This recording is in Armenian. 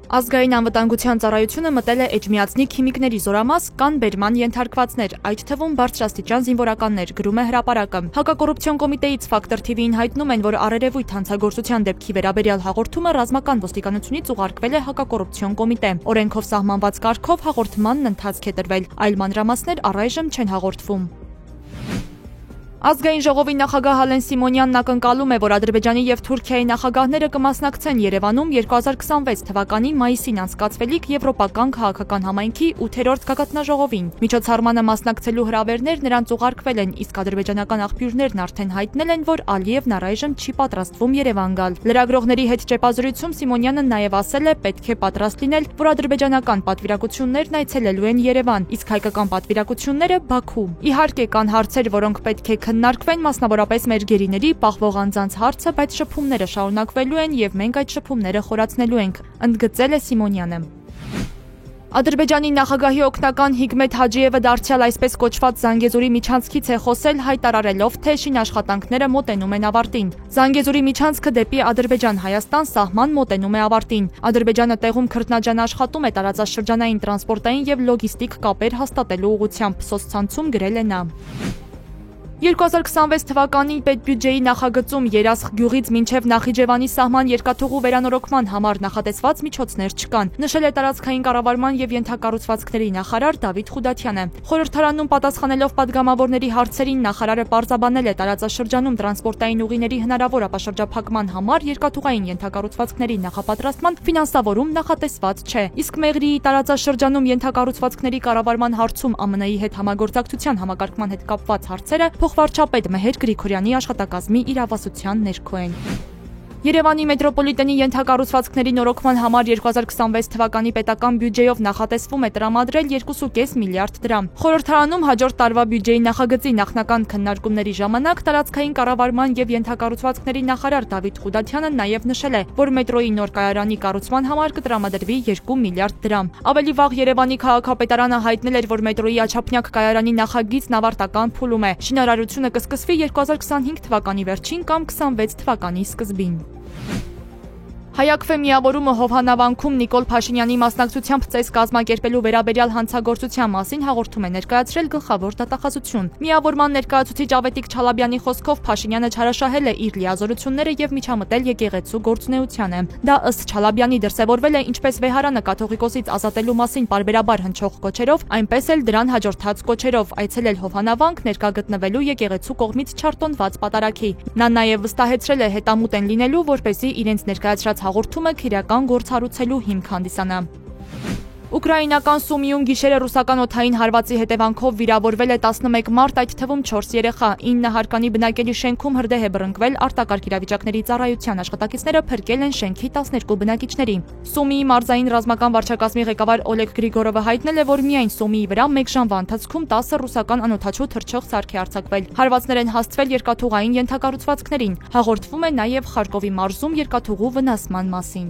Ազգային անվտանգության ծառայությունը մտել է էջմիածնի քիմիկների զորամաս, կան բերման ենթարկվածներ, այդ թվում բարձրաստիճան զինվորականներ, գրում է Հրապարակը։ Հակակոռուպցիոն կոմիտեից Ֆակտոր TV-ին հայտնում են, որ առերևույթ հանցագործության դեպքի վերաբերյալ հաղորդումը ռազմական ոստիկանությունից ուղարկվել է հակակոռուպցիոն կոմիտե։ Օրենքով սահմանված կարգով հաղորդմանն ընթացք է տրվել, այլ մանրամասներ առայժմ չեն հաղորդվում։ Ազգային ժողովի նախագահ Ալեն Սիմոնյանն ակնկալում է, որ Ադրբեջանի եւ Թուրքիայի նախագահները կմասնակցեն Երևանում 2026 թվականի մայիսին անցկացվելիք Եվրոպական քաղաքական համայնքի 8-րդ գագաթնաժողովին։ Միջոցառմանը մասնակցելու հրավերներ նրանց ուղարկվել են, իսկ ադրբեջանական աղբյուրներն արդեն հայտնել են, որ Ալիևն առայժմ չի պատրաստվում Երևան գալ։ Լրագրողների հետ ճեպազրույցում Սիմոնյանը նաեւ ասել է, պետք է պատրաստ լինել, որ ադրբեջանական պատվիրակություններն այցելելու են Երևան, իսկ հայկական պատվիրակությունները Բաքու։ Իհարկե կան հարցեր, որոնք պետք է քննարկվեն, մասնավորապես մեր գերիների պահվող անձանց հարցը, բայց շփումները շարունակվելու են եւ մենք այդ շփումները խորացնելու ենք, ընդգծել է Սիմոնյանը։ Ադրբեջանի նախագահի օգնական Հիկմետ Հաջիևը դարձյալ այսպես կոչված Զանգեզուրի միջանցքից է խոսել, հայտարարելով, թե շինաշխատանքները մոտենում են ավարտին։ Զանգեզուրի միջանցքը դեպի Ադրբեջան-Հայաստան սահման մոտենում է ավարտին։ Ադրբեջանը տեղում քրտնաջան աշխատում է տարածաշրջանային տրանսպորտային եւ լոգիստիկ կապեր հաստատելու ուղղությամբ, սոցցանցում գրել է նա։ 2026 թվականի պետբյուջեի նախագծում Երասխ գյուղից մինչև Նախիջևանի սահման երկաթուղու վերանորոգման համար նախատեսված միջոցներ չկան, նշել է տարածքային կառավարման եւ ենթակառուցվածքների նախարար Դավիթ Խուդատյանը։ Խորհրդարանում պատասխանելով պատգամավորների հարցերին նախարարը պարզաբանել է տարածաշրջանում տրանսպորտային ուղիների հնարավոր ապաշրջափակման համար երկաթուղային ենթակառուցվածքների նախապատրաստման ֆինանսավորում նախատեսված չէ, իսկ Մեղրիի տարածաշրջանում ենթակառուցվածքների կառավարման հարցում ԱՄՆ-ի հետ համագործակցության համակարգման հետ կապված հարցերը փոխվարչապետ Մեհեր Գրիգորյանի աշխատակազմի իրավասության ներքո են։ Երևանի մետրոպոլիտենի ենթակառուցվածքների նորոգման համար 2026 թվականի պետական բյուջեով նախատեսվում է տրամադրել 2.5 միլիարդ դրամ։ Խորհրդարանում հաջորդ տարվա բյուջեի նախագծի նախնական քննարկումների ժամանակ տարածքային կառավարման եւ ենթակառուցվածքների նախարար Դավիթ Խուդատյանը նաեւ նշել է, որ մետրոյի նոր կայարանի կառուցման համար կտրամադրվի 2 միլիարդ դրամ։ Ավելի վաղ Երևանի քաղաքապետարանը հայտնել էր, որ մետրոյի աչափնյակ կայարանի նախագիծն ավարտական փուլում է։ Շինարարությունը կսկսվի 2025 թվականի վերջին կամ 26 թվականի սկզբին։ Հայաքվե միավորումը Հովհաննավանքում Նիկոլ Փաշինյանի մասնակցությամբ ծես կազմակերպելու վերաբերյալ հանցագործության մասին հաղորդում է ներկայացրել գլխավոր դատախազություն։ Միավորման ներկայացուցիչ Ավետիք Չալաբյանի խոսքով Փաշինյանը չարաշահել է իր լիազորությունները եւ միջամտել եկեղեցու գործունեությանը։ Դա ըստ Չալաբյանի դրսևորվել է ինչպես Վեհարանը կաթողիկոսից ազատելու մասին պարբերաբար հնչող կոչերով, այնպես էլ դրան հաջորդած կոչերով այցելել Հովհաննավանք ներկա գտնվելու եկեղեցու կողմից չարտոնված պատարագի։ Նա նաեւ վստահեցրել է հետամուտ են լինելու, որպեսզի իրենց ներկայացրած հաղորդումը քրեական գործառույթելու հիմք հանդիսանա։ Ուկրաինական Սումիում գիշերը ռուսական օդային հարվածի հետևանքով վիրավորվել է 11 մարդ, այդ թվում 4 երեխա, 9 հարկանի բնակելի շենքում հրդեհ է բռնկվել, արտակարգ իրավիճակների ծառայության աշխատակիցները փրկել են շենքի 12 բնակիչների։ Սումիի մարզային ռազմական վարչակազմի ղեկավար Օլեգ Գրիգորովը հայտնել է, որ միայն Սումիի վրա 1 ժամվա ընթացքում 10 ռուսական անօդաչու թռչող սարք է արձակվել։ Հարվածներ են հասցվել երկաթուղային ենթակառուցվածքներին։ Հաղորդվում է նաև Խարկովի մարզում երկաթուղու վնասման մասին։